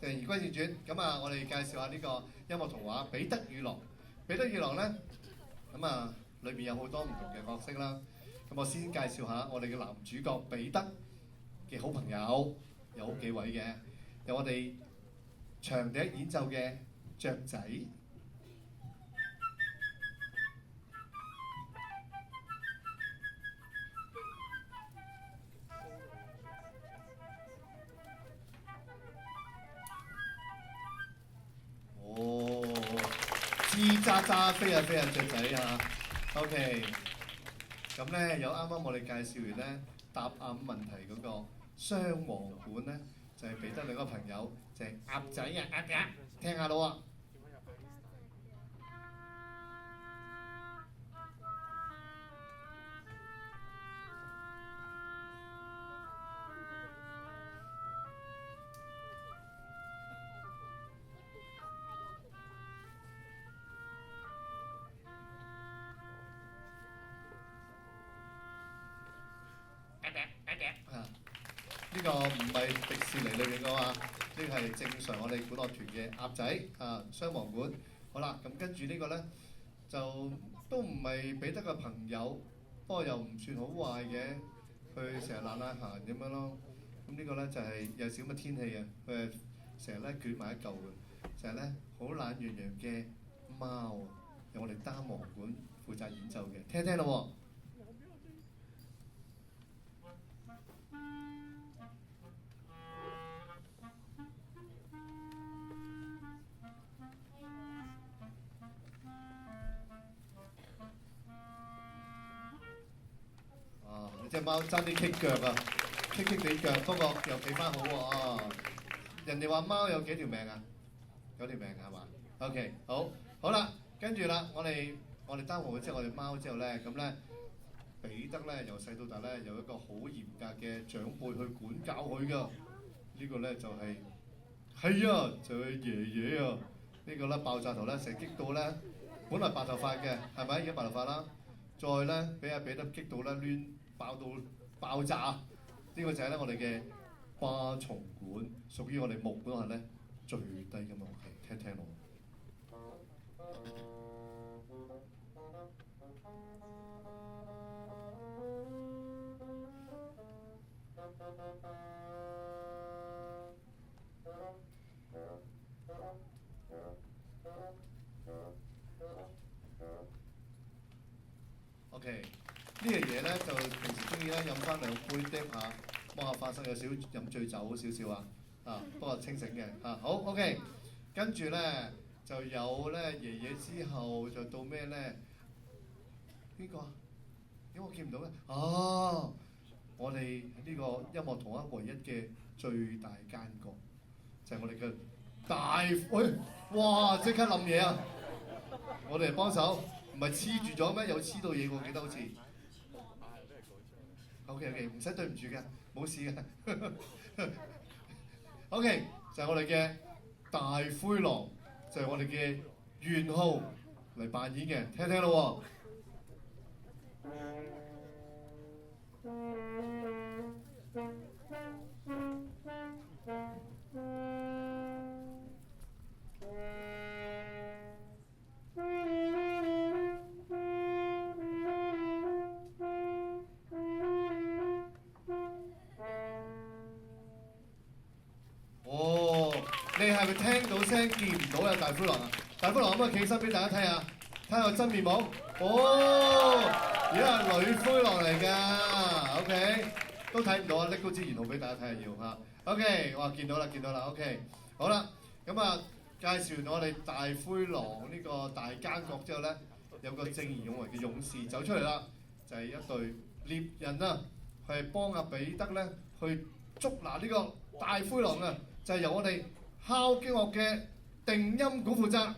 言歸正傳，咁啊，我哋介紹下呢個音樂童話《彼得與狼》。彼得與狼咧，咁啊，裏邊有好多唔同嘅角色啦。咁我先介紹下我哋嘅男主角彼得嘅好朋友，有好幾位嘅，有我哋長笛演奏嘅雀仔。哦，吱喳喳飛啊飛啊雀仔啊 ，OK。咁咧有啱啱我哋介紹完咧答啱問題嗰個雙簧管咧，就係彼得兩個朋友，就係鴨仔啊鴨鴨，聽下咯喎。呢個唔係迪士尼裏邊嘅嘛，呢個係正常我哋管樂團嘅鴨仔啊，雙簧管。好啦，咁跟住呢個咧就都唔係彼得嘅朋友，不過又唔算好壞嘅，佢成日懶懶閒咁樣咯。咁呢個咧就係有少乜天氣啊，佢係成日咧捲埋一嚿嘅，就係咧好懶洋洋嘅貓，由我哋單簧管負責演奏嘅，聽聽咯喎。隻貓爭啲棘腳啊，棘地腳，不過又企翻好喎啊！人哋話貓有幾條命啊？9條命係嘛 ？OK， 好啦，跟住啦，我哋單簧管之後，我哋貓之後咧，咁咧彼得咧由細到大咧有一個好嚴格嘅長輩去管教佢噶。呢個咧就係啊，就係爺爺啊！呢個咧爆炸頭咧成日激到咧，本來白頭髮嘅係咪？而家白頭髮啦，再咧俾阿彼得激到咧亂。爆到爆炸，呢個就係咧我哋嘅巴松管，屬於我哋木管下咧最低嘅樂器，聽聽咯。OK。呢樣嘢咧就平時中意咧飲翻2杯滴下，摸下花生，有少飲醉酒少少啊，不過清醒嘅啊。好 OK， 跟住咧就有咧爺爺之後就到咩咧？邊個啊？點解我見唔到咧？哦，我哋呢個音樂童話唯一嘅最大奸角就係我哋嘅大喂，哇！即刻冧嘢啊！我哋嚟幫手，唔係黐住咗咩？有黐到嘢我記得好似。OK， 唔使對唔住嘅，冇事嘅。OK， 就係我哋嘅大灰狼，就係我哋嘅元昊嚟扮演嘅，聽聽咯喎。你係咪聽到聲見唔到有大灰狼啊？大灰狼可唔可以企身俾大家睇下？睇下個真面目。哦，而家係女灰狼嚟㗎。OK， 都睇唔到啊！拎高支元昊俾大家睇下要嚇。OK， 哇，見到啦。OK， 好啦，咁啊，介紹完我哋大灰狼呢個大奸角之後咧，有個正義勇為嘅勇士走出嚟啦，就係一隊獵人啊，係幫阿彼得咧去捉拿呢個大灰狼啊，就係由我哋敲擊樂嘅定音鼓負責。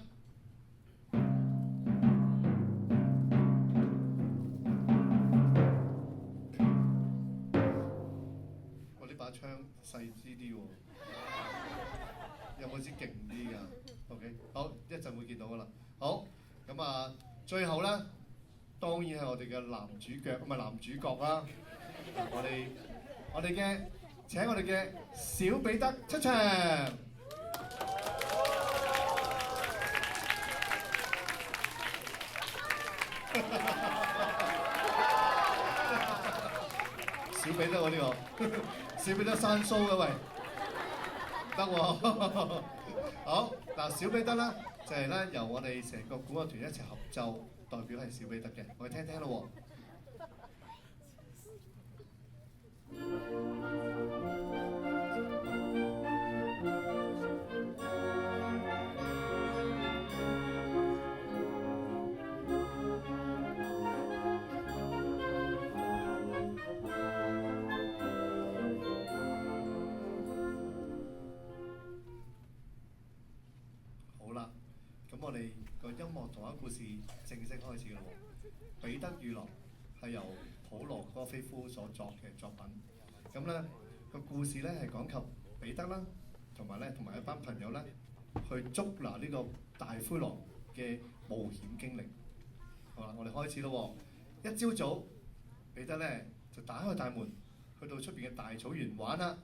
我呢把槍細支啲喎，有冇支勁啲㗎 ？OK， 好，一陣會見到㗎啦。好，咁啊，最後咧，當然係我哋嘅男主角，唔係男主角啦。我哋嘅請我哋嘅小彼得出場。小彼得喎呢個，小彼得生鬚嘅喂，得喎。好嗱，小彼得啦，就係咧由我哋成個管樂團一齊合奏，代表係小彼得嘅，我哋聽聽咯喎。咁我哋個音樂童話故事正式開始啦喎！彼得與狼係由普羅戈菲夫所作嘅作品。咁咧個故事咧係講及彼得啦，同埋一班朋友咧去捉拿呢個大灰狼嘅冒險經歷。好啦，我哋開始咯喎！一朝早，彼得咧就打開大門，去到出邊嘅大草原玩啦。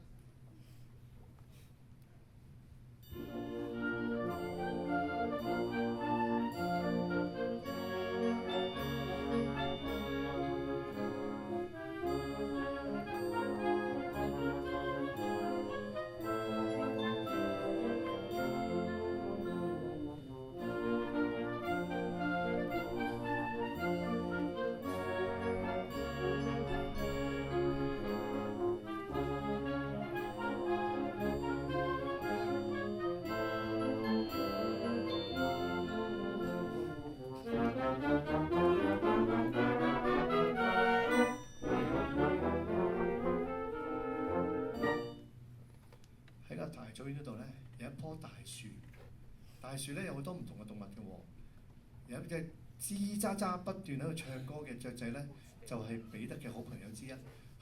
喺個大草原嗰度咧，有一棵大樹。大樹咧有好多唔同嘅動物嘅喎，有一隻吱喳喳不斷喺度唱歌嘅雀仔咧，就係彼得嘅好朋友之一。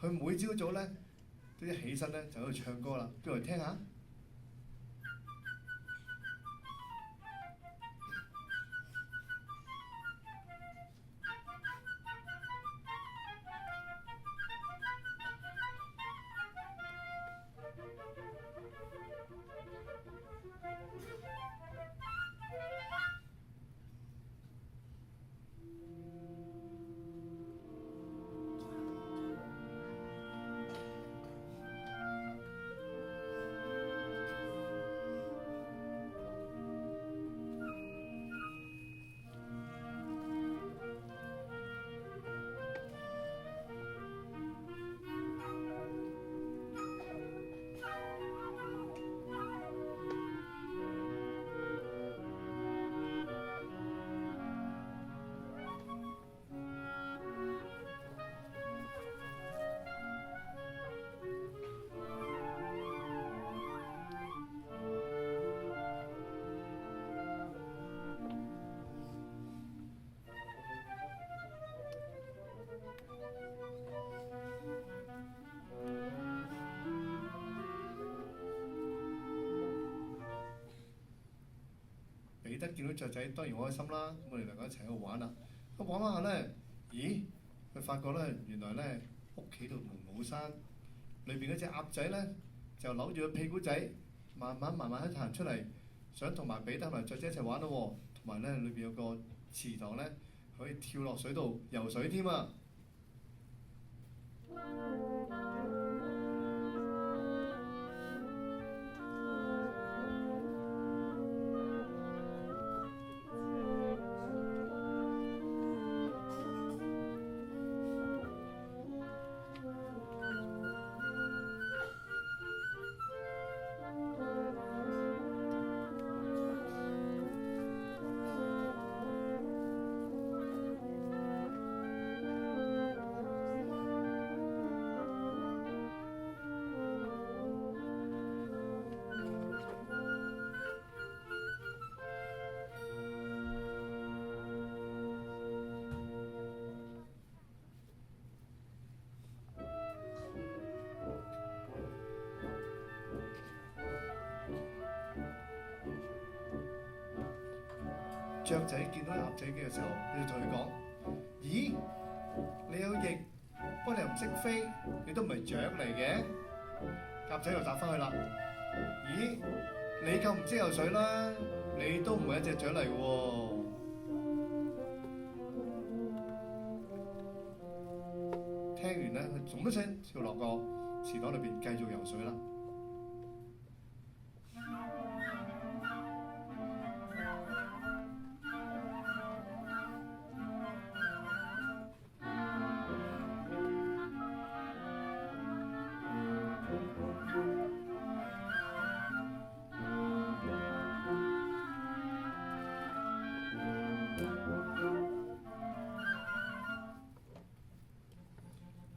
佢每朝早咧都一起身咧就喺度唱歌啦，不如嚟聽下。彼得見到雀仔當然好開心啦，咁我哋兩個一齊喺度玩啦。咁玩玩下咧，咦？佢發覺咧，原來咧屋企度門冇閂，裏邊嗰隻鴨仔咧就扭住個屁股仔，慢慢喺度行出嚟，想同埋彼得同埋雀仔一齊玩咯喎。同埋咧，裏邊有個池塘咧，可以跳落水度游水添啊！雀仔見到鴨仔嘅時候，佢就同佢講：咦，你有翼，不過你又唔識飛，你都唔係雀嚟嘅。鴨仔又答翻佢啦：咦，你夠唔識游水啦，你都唔係一隻雀嚟嘅喎。聽完咧，佢咚一聲跳落個池塘裏邊繼續游水啦。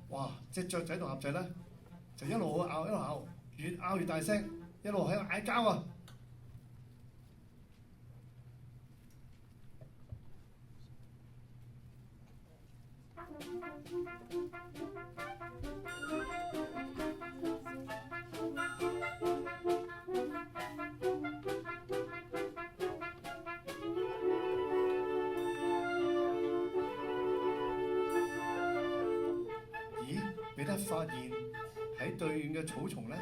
哇！隻雀仔同鴨仔咧就一路咬一路咬，越咬越大聲，一路喺度嗌交啊！彼得發現喺對面嘅草叢咧，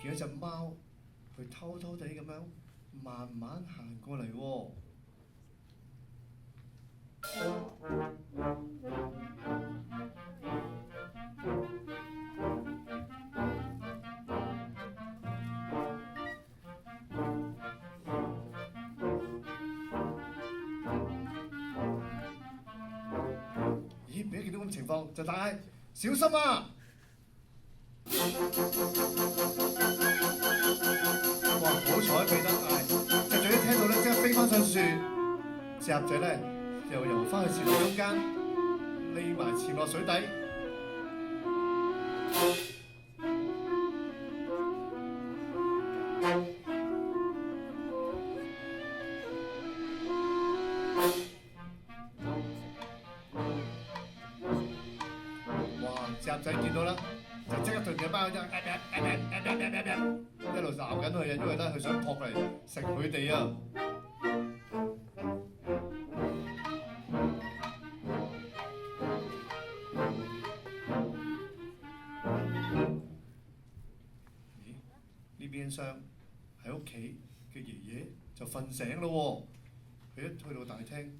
見一隻貓，佢偷偷地咁樣慢慢行過嚟喎。咦？彼得見到咁情況就大嗌：小心啊！哇！好彩彼得嗌，隻雀一聽到咧，即刻飛翻上樹。隻鴨仔咧又游翻去池塘中間，匿埋潛落水底。隻鴨仔見到啦，就即刻對住班嗰啲一路鬧緊佢啊，因為咧佢想撲嚟食佢哋啊！咦？呢邊廂喺屋企嘅爺爺就瞓醒咯喎！佢一去到大廳，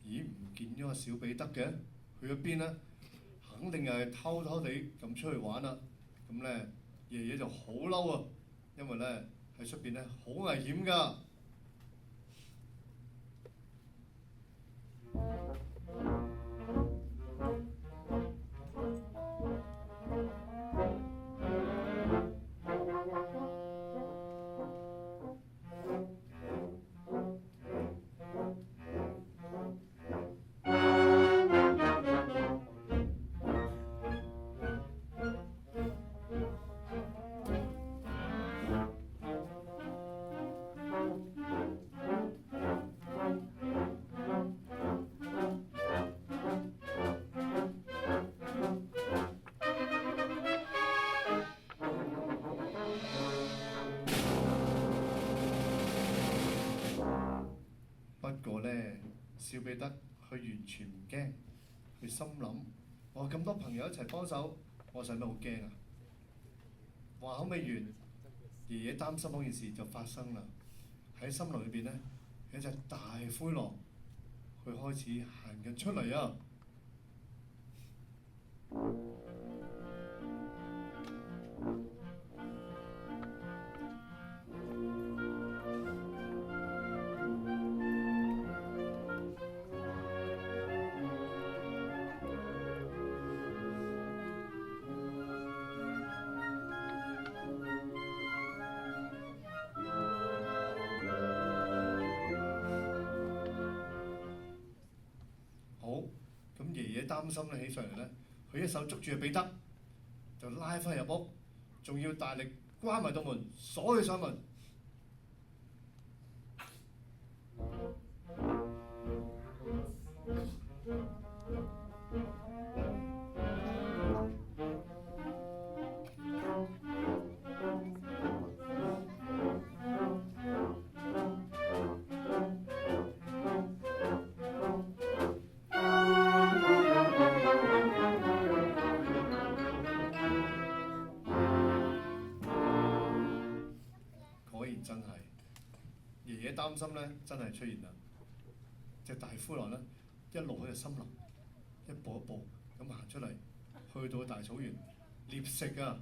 咦？唔見咗個小彼得嘅，去咗邊咧？肯定又係偷偷地咁出去玩啦。咁咧，爺爺就好嬲啊，因為咧喺出邊咧好危險㗎。不過咧，小彼得佢完全唔驚，佢心諗：哇咁多朋友一齊幫手，我使乜好驚啊？話口未完，爺爺擔心嗰件事就發生啦。喺森林裏邊咧，有一隻大灰狼，佢開始行緊出嚟啊！咁爺爺擔心咧起上嚟咧，佢一手捉住彼得，就拉翻入屋，仲要大力關埋道門，鎖佢上門。真係爺爺擔心咧，真係出現啦！隻大灰狼咧，一路喺個森林一步一步咁行出嚟，去到大草原獵食啊！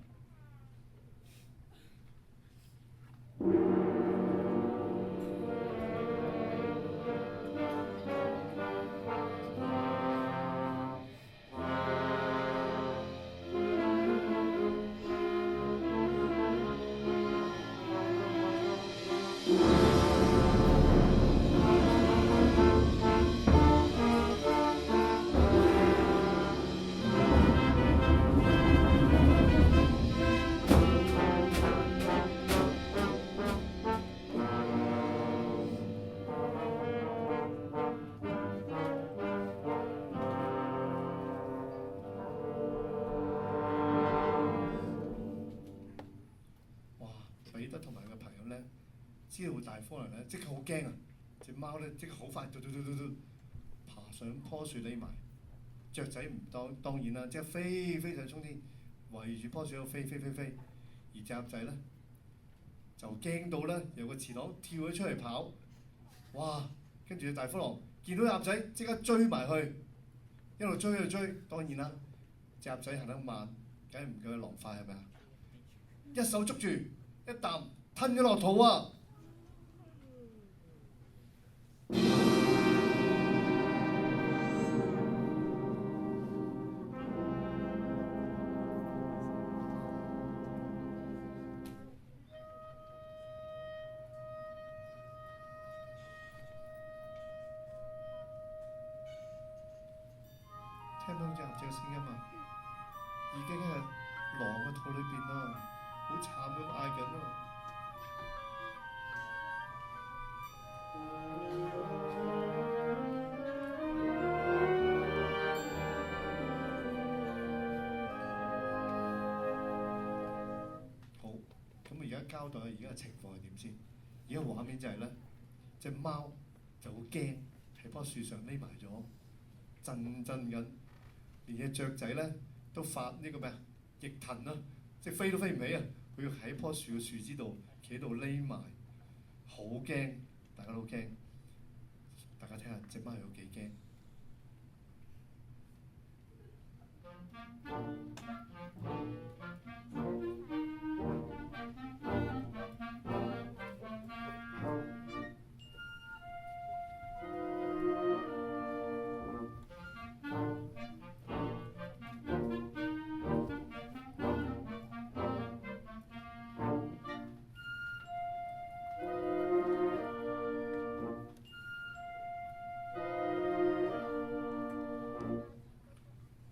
哇！彼得同埋個朋友咧，知道大風嚟咧，即刻好驚啊！隻貓咧即刻好快，嘟爬上棵樹匿埋。雀仔唔當然啦，即係飛上衝天，圍住棵樹喺度飛。而隻鴨仔咧就驚到咧，由個池塘跳咗出嚟跑。哇！跟住大灰狼見到鴨仔，即刻追埋去，一路追。當然啦，隻鴨仔行得慢，梗係唔夠佢狼快係咪啊？一手捉住，一啖吞咗落肚啊！聽到隻鴨仔嘅聲音啊，已經係狼嘅肚裏邊啦，好慘咁嗌緊啊！好，咁而家交代下而家嘅情況係點先？而家畫面就係咧，隻貓就好驚，喺棵樹上匿埋咗，震緊。連隻雀仔咧都發呢個咩啊？翼騰啊，即係飛都飛唔起啊！佢要喺棵樹嘅樹枝度企喺度匿埋，好驚，大家都好驚。大家睇下隻貓有幾驚。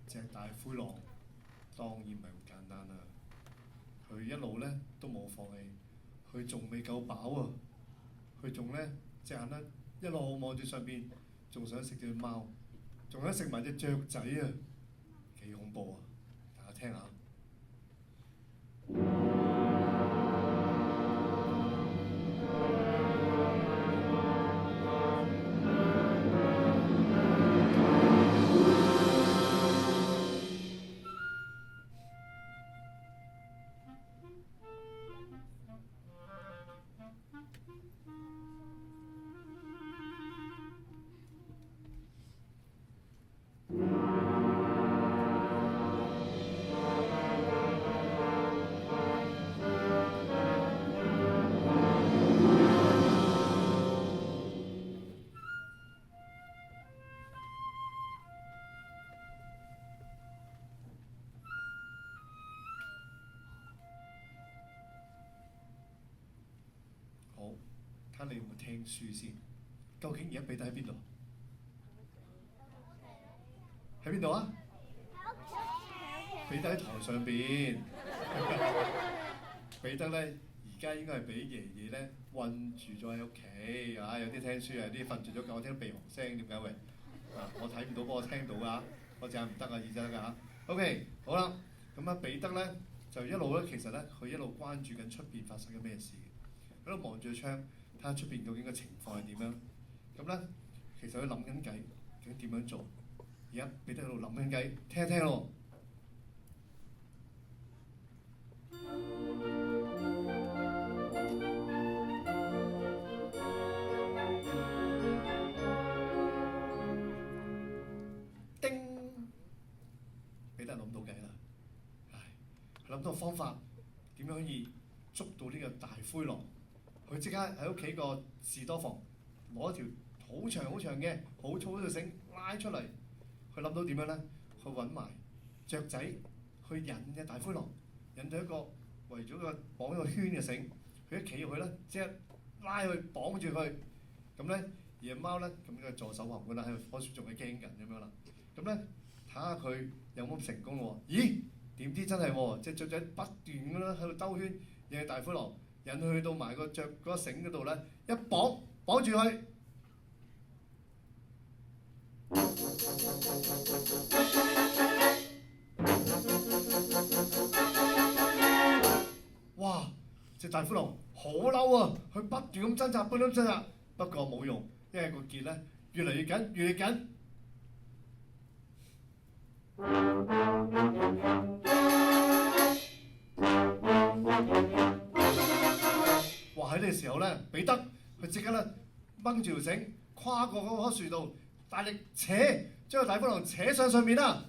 隻大灰狼當然唔係咁簡單啦，佢一路咧都冇放棄，佢仲未夠飽啊！佢仲咧隻眼咧一路望住上邊，仲想食隻貓，仲想食埋隻雀仔啊！幾恐怖啊！大家聽下。好，睇下你有冇聽書先。究竟而家彼得喺邊度？喺邊度啊？彼得喺台上邊。彼得咧，而家應該係俾爺爺咧韞住咗喺屋企啊！有啲聽書啊，有啲瞓住咗覺，我聽到鼻鼾聲，點解喂？啊，我睇唔到，不過我聽到㗎，我隻眼唔得啊，耳仔得㗎嚇。OK，好啦，咁啊彼得咧就一路咧，其實咧佢一路關注緊出邊發生緊咩事，喺度望住個窗，睇下出邊究竟個情況係點樣。咁咧，其實佢諗緊計，究竟點樣做？而家彼得喺度諗緊計，聽一聽咯。叮！彼得諗到計啦。到個方法點樣可以捉到呢個大灰狼。佢即刻喺屋企個士多房攞一條好長好長嘅好粗嘅繩拉出嚟。佢諗到點樣咧？去揾埋雀仔去引嘅大灰狼，引到一個圍咗個綁一個圈嘅繩。佢一企入去咧，即刻拉佢綁住佢。咁咧，而隻貓咧咁嘅助手旁觀啦，喺度棵樹仲係驚緊咁樣啦。咁咧睇下佢有冇成功喎？咦？點知真係喎！隻雀仔不斷咁樣喺度兜圈，引大灰狼，引佢去到埋個嗰個繩嗰度咧，一綁住佢。哇！隻大灰狼好嬲啊！佢不斷咁掙扎，不過冇用，因為個結咧越嚟越緊，越嚟越緊。哇！喺呢個時候咧，彼得佢即刻咧掹住條繩，跨過嗰棵樹度，大力扯，將個大灰狼扯上面啦。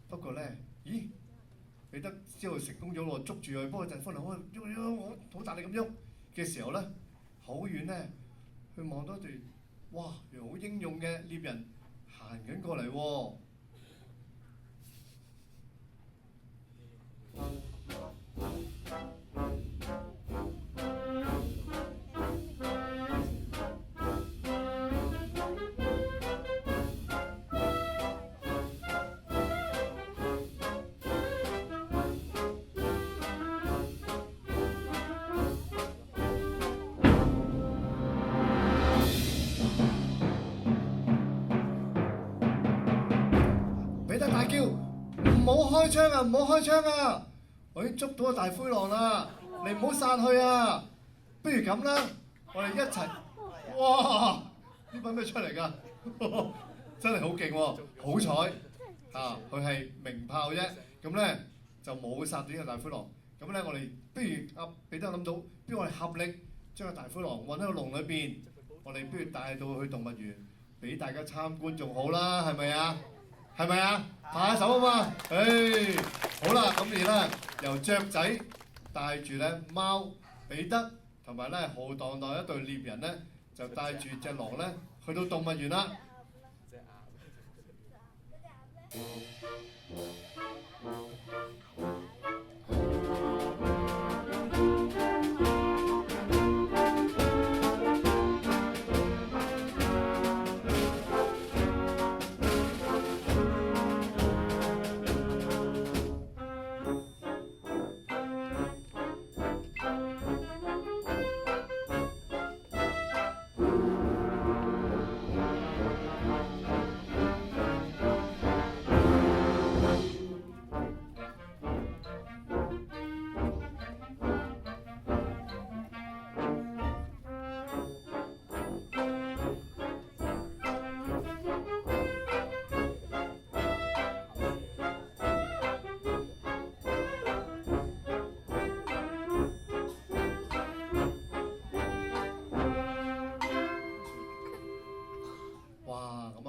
不過咧，咦？彼得之後成功咗喎，捉住佢，不過就忽然喐好大力咁喐嘅時候咧，好遠咧，佢望到一段，哇！原來好英勇嘅獵人行緊過嚟喎。彼得大叫：唔好開槍啊！唔好開槍啊！我已經捉到個大灰狼啦！你唔好殺佢啊！不如咁啦，我哋一齊。哇！呢把咩出嚟㗎？真係好勁喎！好彩啊，佢係鳴炮啫。咁咧就冇殺到呢個大灰狼。咁咧我哋不如彼得諗到，不如我哋合力將個大灰狼韞喺個籠裏邊。我哋不如帶到去動物園俾大家參觀仲好啦，係咪啊？係咪啊？拍下手啊嘛！好啦，咁而咧由雀仔帶住咧貓、彼得同埋咧浩蕩蕩一隊獵人咧，就帶住隻狼咧去到動物園啦。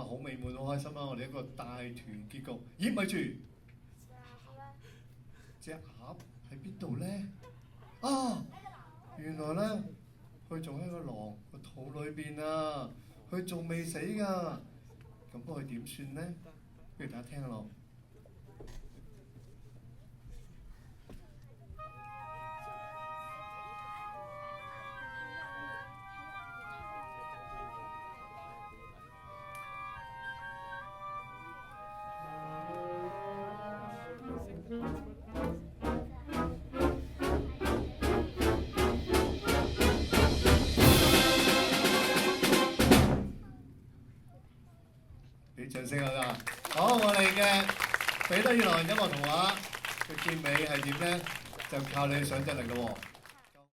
好美滿，好開心啊！我哋一個大團結局。咦，咪住，隻鴨喺邊度咧？啊，原來咧佢仲喺個狼個肚裏邊啊！佢仲未死㗎。咁佢點算咧？不如大家聽下咯。俾掌聲啊！好，我哋嘅彼得與狼人音樂童話嘅結尾係點咧？就靠你嘅想像力咯喎。